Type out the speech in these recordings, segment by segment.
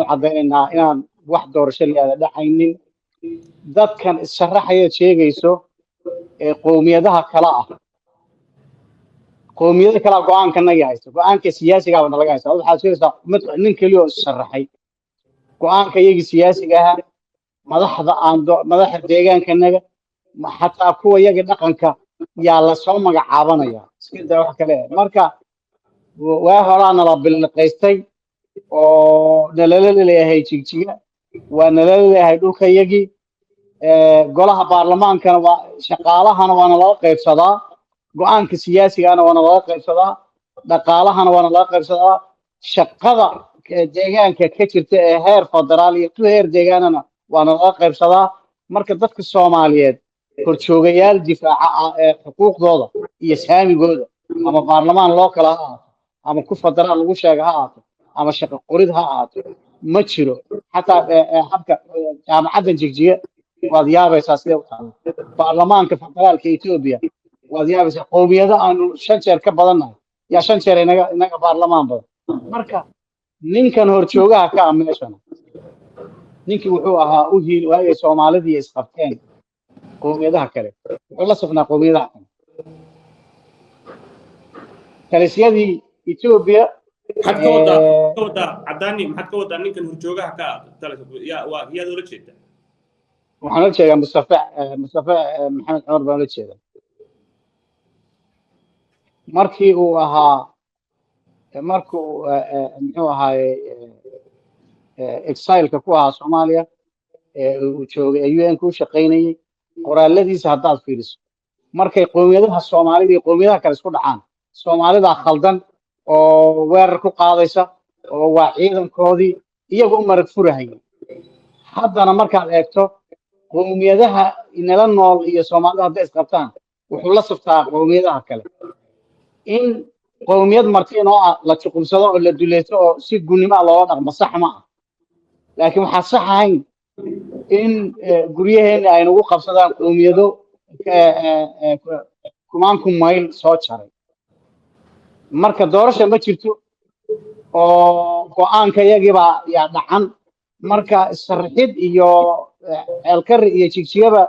عدينا إن واحد دور شلي هذا دحين ذات كان الشرحية شيء جيسو قومية ده كلاء قومية كلاء قوان كنا جايسو قوان كسياسي قاعد ولا جايسو هذا حاجة صح مثل إن كل يوم الشرحي قوان كيجي سياسي جاها مدح الديجان كنا حتى كوا يجي دقنك يا الله صوم عابنا يا كده واحد كلام مركا وهرانا رب القيستي ونلل اللي هي تيجي ونلل اللي هي دوك يجي قولها برلمان كان شقالها أنا وأنا لا قيد صدا قوانك سياسي أنا وأنا لا قيد صدا دقالها أنا وأنا لا قيد صدا شقة ديجان ككتير هير فدرالي تو هير ديجان أنا وأنا لا قيد صدا مركز ضدك الصوماليات كرتشوغيال دفاع حقوق ضوضة يسامي جودة أما برلمان لوكال أما كل فدرال وش ها أما شق قريد ها ما تشيله حتى حبك جامعة جيجية وضيابة أساسية برلمان كفدرال كإثيوبيا وضيابة قومية ده أنه شنشر كبدنا يا شنشر إنك برلمان بده مركا نين هرتشوغا كاملشنا نينك وحوها أوهيل وهي سومالي دي إسقاطين قومية ده كله والله سفنا قومية ده كالسيا دي إثيوبيا حد كودا عداني حد كودا نين هرتشوغا يا دولة شيء waxaan la jeedaa Mustafa Maxamed Cumar baan la jeedaa markii uu ahaa muxuu ahaa exile-ka ku ahaa Soomaaliya uu joogay UN ku shaqeynayay qoraaladiisa haddaad fiiriso markay qowmiyadaha Soomaalida iyo qowmiyadaha kale isku dhacaan Soomaalida khaldan oo weerar ku qaadaysa oo waa ciidankoodii iyagu u marag furahayay haddana markaad eegto qowmiyadaha inala nool iyo Soomaalida hadday isqabtaan wuxuu la saftaa qowmiyadaha kale in qowmiyad martiin oo la xukumsado oo la duleeto oo si gunnimo looga dhaqmo sax ma ah laakiin waxa sax ahayn in guryaheena ay nagu qabsadaan qowmiyado kumaanku mayl soo jaray marka doorasho ma jirto oo go'aanka iyagiiba yaa dhacan marka sarxid iyo الكر يجيبها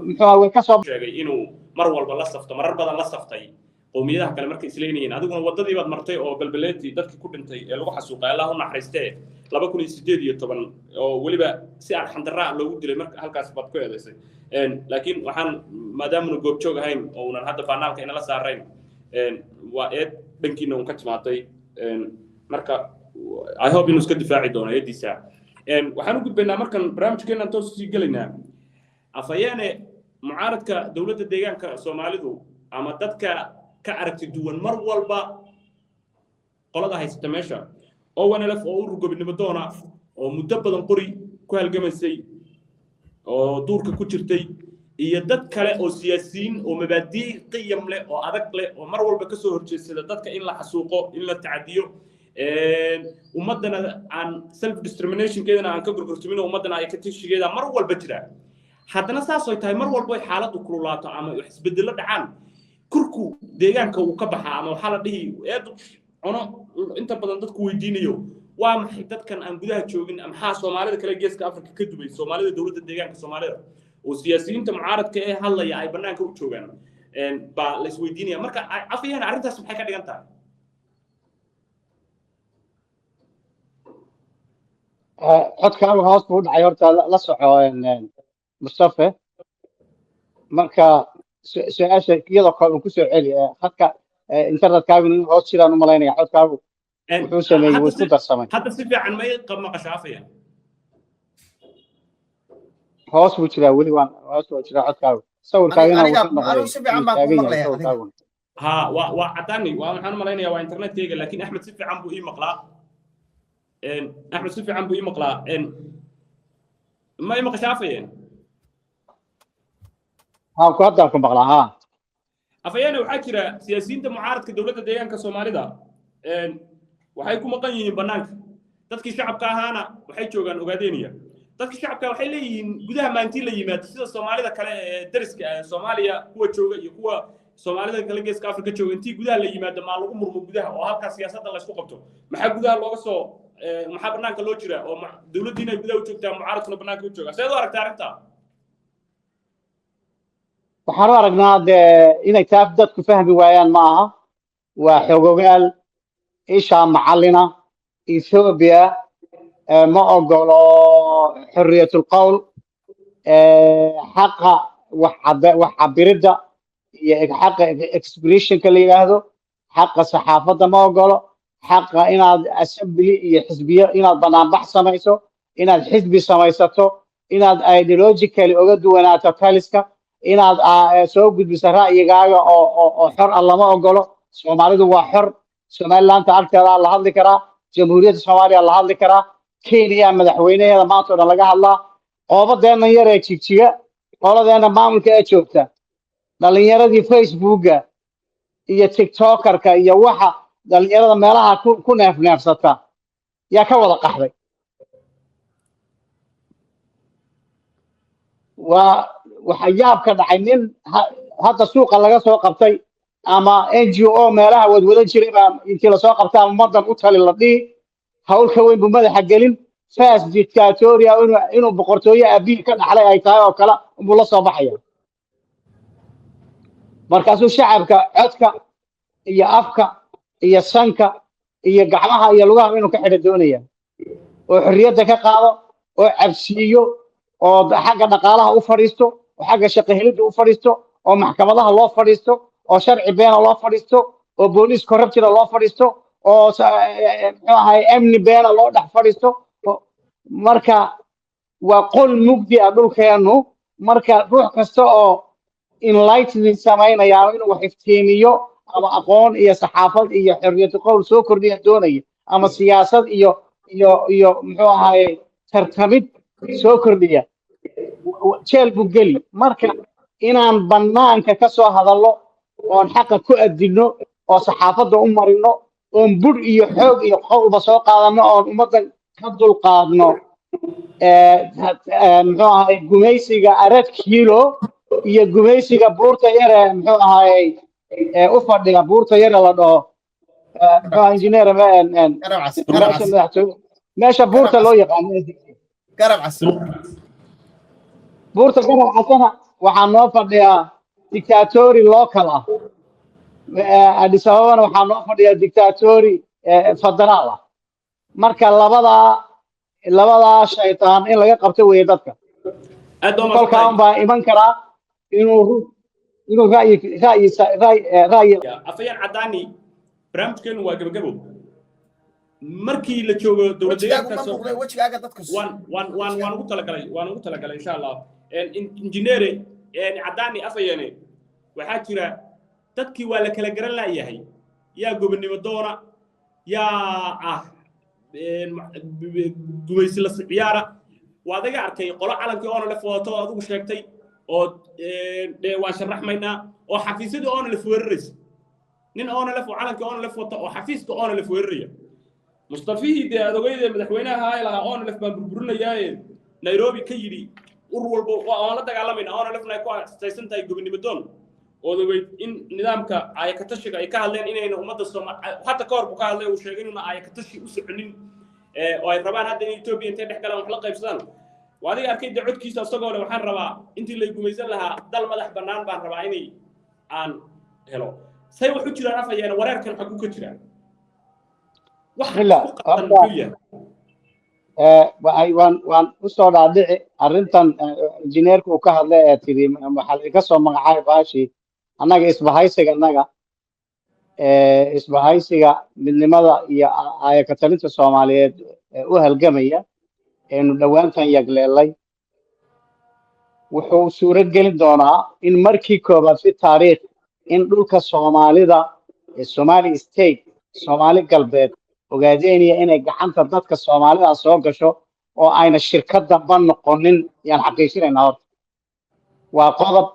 محاول كسب شيء إنه مر والله لا صفت مرر بدل لا صفتي قوميها كلام مركز سلينين هذا هو وضدي بعد مرتين أو بالبلاد دتك كل أنتي لو حسوق اللهم حرسته لا بكون استديو طبعا ولي بقى سعر حندراء لو ودي المركز هالكاس بتكوي هذا شيء لكن وحن ما دام إنه جوب شوق هايم أو نهذا فنان كأنه لا سعرين وإد بنكينا ونكتب معطي مركز I hope إنه سكت دفاعي دونه يدي ساعة waxaan u gudbaynaa markan barnaamijkeena toos sii galaynaa afayane mucaaradka dawladda deegaanka Soomaalidu ama dadka ka aragti duwan mar walba qolada haysata meesha oo wanalaf oo urugobnimo doona oo muddo badan qori ku halgamaysay oo duurka ku jirtay iyo dad kale oo siyaasiyiin oo mabaadii qiyam leh oo adag leh oo mar walba ka soo horjeesada dadka in la xasuuqo in la tacadiyo ummadana aan self discrimination keedana aan ka gurgurtumin ummadana ay ka tishigeeda mar walba jira haddana saas ay tahay mar walba ay xaaladu kululaato ama isbedelo dhacaan kurku deegaanka uu ka baxa ama waxa la dhihi cuno inta badan dadku weydiinayo waa maxay dadkan aan gudaha joogin ama ha Soomaalida kale geeska Afrika ka dubay Soomaalida dawladda deegaanka Soomaalida oo siyaasiyiinta mucaaradka ee hadlaya ay banaanka u joogaan ba la isweydiinaya marka afayeen arrintaas maxay ka dhigan tahay codkaaga hoos buu dhacay horta la soco Mustafa marka su'aasha iyadoo kale ku soo celi khadka internetkaaga inuu hoos jiraan u malaynaya codkaagu wuxuu sameeyay wuu isku darsamay hadda si fiican ma qab maqashaafaya hoos buu jiraa weli waan hoos buu jiraa codkaagu sawirkaagana anigu si fiican baan ku maqlayaa ha waa cadani waa waxaan u malaynayaa waa internetkayga laakiin Axmed si fiican buu ii maqlaa أحمد سفي عم بيجي مقلع ما يمقش عافية ها كوادركم مقلع ها عافية وحكيرة سياسيين معارض كدولة ديان كسومالي ده وحيكون مقنعين بنانك تذكر شعب كهانا وحيشوغان أوغادينيا تذكر شعب كوحيلين جودها ما أنتي اللي يمات سيد الصومالي ده كلا درس صوماليا هو شوغ هو soomaalida kala geeska afrika jooga intii gudaha la yimaado ma lagu murmo gudaha oo halka siyaasadda la isku qabto maxaa gudaha looga soo maxaa banaanka loo jira oo dawladdiina ay gudaha u joogtaa mucaaradkuna banaanka u jooga sidoo aragtaa arrinta waxaan u aragnaa inay taaf dadku fahmi waayaan ma aha waa xogogaal isha macallina Ethiopia ما أقوله حرية القول حق وحبرده حق إكسبريشن كلي هذا حق صحافة ما أقوله حق إن أسبلي حزبية إن بنام بحث سمايسو إن الحزب سمايسته إن أيديولوجيكالي أوجد وأنا تكالسك إن سوق بسرعة يجاي أو حر الله ما أقوله سومالي هو حر سومالي أنت عارف كذا الله هذا كرا جمهورية الصومالية الله هذا كرا كينيا مدحوينه ما تقول لقى الله قابضنا يرى تشيكيا قابضنا ما ممكن أشوفته دلنيرة دي فيسبوك هي تيك توكر كا واحد دلنيرة مالها كنا في نفسها يا كولا قحبي وحجاب كذا عينين هذا السوق اللي جالس وقفتي أما NGO مالها ودولن شريبا يمكن السوق قفتها ممضى قتها للذي هقول كوين بماذا حقلين فاس ديكتاتوريا إنه بقرطوية أبيه كان على أي طاية وكلا ولا صباحية مركزو شعب كعدك هي أفكا هي سنكا هي قعمها هي لغة منه كحد الدنيا وحريتك قاضي وعبسيو وحق نقالها وفريستو وحق شقهلد وفريستو ومحكمة الله فريستو وشرع بين الله فريستو وبوليس كوربتين الله فريستو oo ay amni been loo dhax fariisto marka waa qol mugdi ah dhulkeenu marka ruux kasta oo enlightenment sameynaya inuu wax iftiimiyo ama aqoon iyo saxaafad iyo xorriyad qowl soo kordhiya doonaya ama siyaasad iyo muxuu ahaay tartamid soo kordhiya jeel buu geli marka inaan banaanka ka soo hadallo oon xaqa ku adilno oo saxaafadda u marino oon bur iyo xoog iyo qowba soo qaadano oon ummadda ka dul qaadno muxuu ahaay gumaysiga arad kiilo iyo gumaysiga buurta yare muxuu ahaay u fadhiga buurta yare la dhaho muxuu injineer meesha buurta loo yaqaano garab casir buurta garab casana waxaa noo fadhiyaa dictatori local ah Addis Ababa waxaa noo fadhiya dictatori federaal ah marka labada shaytaan in laga qabto weey dadka kolkaan baa iman karaa inuu ra'yi afayaan cadaani barnaamijkeenu waa gabagabo markii la joogo dowladda wajigaaga dadka waan ugu talagalay insha Allah injineere cadaani afayane waxaa jira dadkii waa la kala garan laayahay yaa gobonimo doona yaa gumaysi la ciyaara waa adiga arkay qolo calankii oona la footo adigu sheegtay oo waan sharaxmaynaa oo xafiisyadii oona la weeraraysa nin oona la calankii oona la footo oo xafiiska oona la weeraraya mustafii de adogayda madaxweynaha ay lahaa oona la baan burburinayay Nairobi ka yiri ur walba oo la dagaalamayna oona la ku aasaysan tahay gobonimo doon odogay in nidaamka ay ka tashiga ay ka hadleen inayna ummadda Soomaaliya hata ka hor ka hadlay uu sheegay in ay ka tashi u soconin oo ay rabaan hadda in Ethiopia intay dhex galaan wax la qaybsadaan waadiga arkay codkiisa asagoo leh waxaan rabaa intii la gumaysan lahaa dal madax banaan baan rabaa inay aan helo say wuxuu jiraan afayeen wareerkan xaq ku jiraan wax waan u soo dhaadhici arrintan injineerku uu ka hadlay ee tiri waxa ka soo magacaay baashi annaga isbahaysiga midnimada iyo ay ka talinta Soomaaliyeed u halgamaya inuu dhawaantan yagleelay wuxuu suuro gelin doonaa in markii koobaad fi taariikh in dhulka Soomaalida ee Somali State Soomaali galbeed ogaadeenaya inay gacanta dadka Soomaalida soo gasho oo ayna shirkadda ban noqonin yaan xaqiijinaynaa horta waa qodob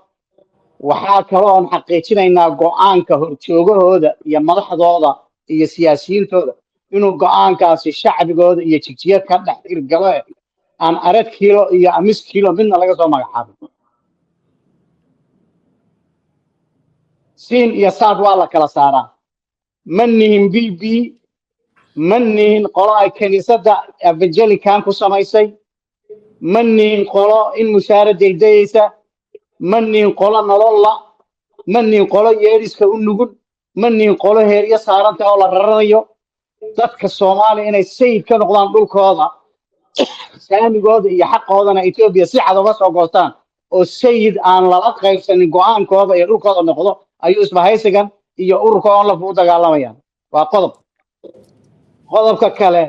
waxaa kale oo xaqiijinaynaa go'aanka horjoogahooda iyo madaxdooda iyo siyaasiyiintooda inuu go'aankaasi shacbigooda iyo jigjiga ka dhex irgalo aan arad kiilo iyo amis kiilo midna laga soo magacaabin سين يا صاد والله كلا صارا منهم بي بي منهم قراء كنيسة أفجلي كان كسمايسي منهم قراء المشارد الديسة منهم قراء نللا منهم قراء يريس كأنقول منهم قراء هيريا صارت ولا ررنيو dadka Soomaaliya inay sayid ka noqdaan dhulkooda saamigooda iyo xaqoodana Ethiopia si cad uga soo goostaan oo sayid aan lala qaybsanin go'aankooda iyo dhulkooda noqdo ayuu isbahaysigan iyo ururka oo la u dagaalamayaan waa qodobka kale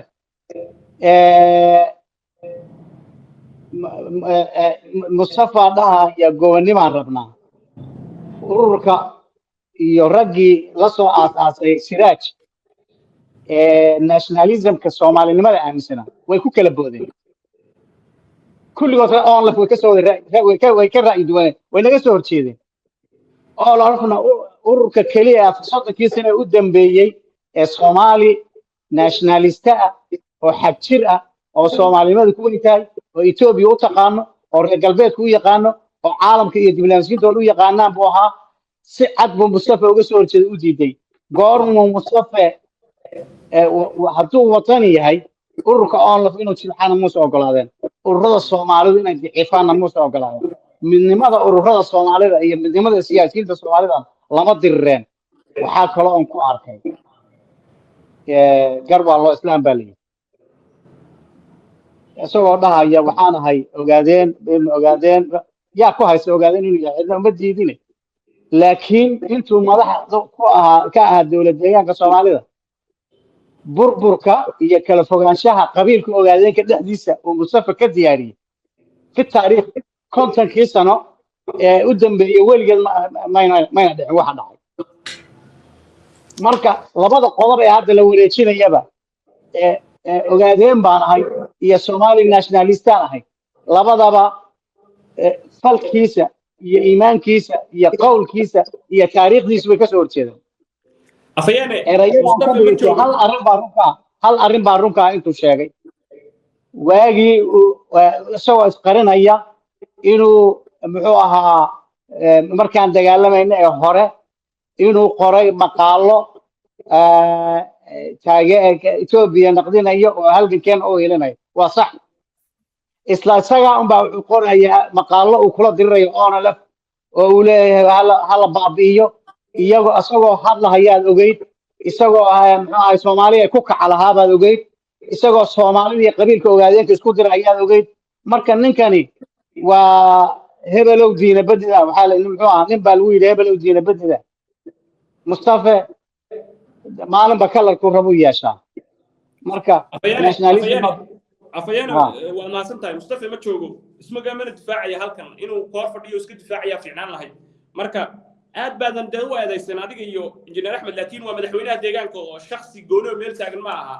Mustafa dhaha iyo gobonnimaan rabnaa ururka iyo raggii la soo aasaasay Siraaj nationalism ka Soomaalinimada aaminsana way ku kala boodeen kulligood on la ka soo way ka ra'yi duwan way naga soo horjeedeen oo la rafna ururka kaliya sodonkiisana u dambeeyay ee Soomaali nationalist oo xabjir ah oo Soomaalinimada ku weytaay oo Ethiopia u taqaano oo reer galbeedku u yaqaano oo caalamka iyo diblomaasiyiinta u yaqaanaan buu ahaa si cad buu Mustafa uga soo horjeeday u diiday goormu Mustafa hadduu watani yahay ururka onlaf inuu jilxana muuse ogolaadeen ururada Soomaalidu inay dixifaana muuse ogolaadeen midnimada ururada Soomaalida iyo midnimada siyaasiyiinta Soomaalida lama dirireen waxaa kale oo ku arkay garba loo islaam bali isagoo dhahaya waxaan ahay ogaadeen yaa ku haysta ogaadeen inuu yahay cidna uma diidin laakiin intuu madaxda ku ahaa ka ahaa dawlad deegaanka Soomaalida burburka iyo kala fogaanshaha qabiilka ogaadeenka dhexdiisa oo Mustafa ka diyaariyay fi taariikh kontankii sano ee u dambeeyay weligeed mayna dhicin waxa dhacay marka labada qodob ee hadda la wareejinayaba ogaadeen baan ahay iyo Somali nationalist ahay labadaba falkiisa iyo iimaankiisa iyo qowlkiisa iyo taariikhdiisa way ka soo horjeedaan afayene hal arrin baa runka intuu sheegay waagii isagoo isqarinaya inuu muxuu ahaa markaan dagaalamayna ee hore inuu qoray maqaalo Ethiopia naqdinayo oo halgankeen oo helinayo waa sax isla isaga baa wuxuu qorayaa maqaalo uu kula dirirayo ONLF oo uu leeyahay hala baabi'iyo iyagoo asagoo hadlahayaad ogeyd isagoo muxuu ahay Soomaaliya ku kaca lahaabad ogeyd isagoo Soomaalida qabiilka ogaadeenka isku dirayaad ogeyd marka ninkani waa hebelow diina badida waxa la muxuu ahaa nin baa lagu yiri hebelow diina badida Mustafa maalin ba kala ku rabo yeeshaa marka nationalism afayene waa maasantahay Mustafa ma joogo isma gaamana difaacaya halkan inuu koor fadhiyo iska difaacaya fiicnaan lahayd marka aad baadan dad u eedaysan adiga iyo injineer Axmed laakiin waa madaxweynaha deegaanka oo shakhsi gooni meel taagan ma aha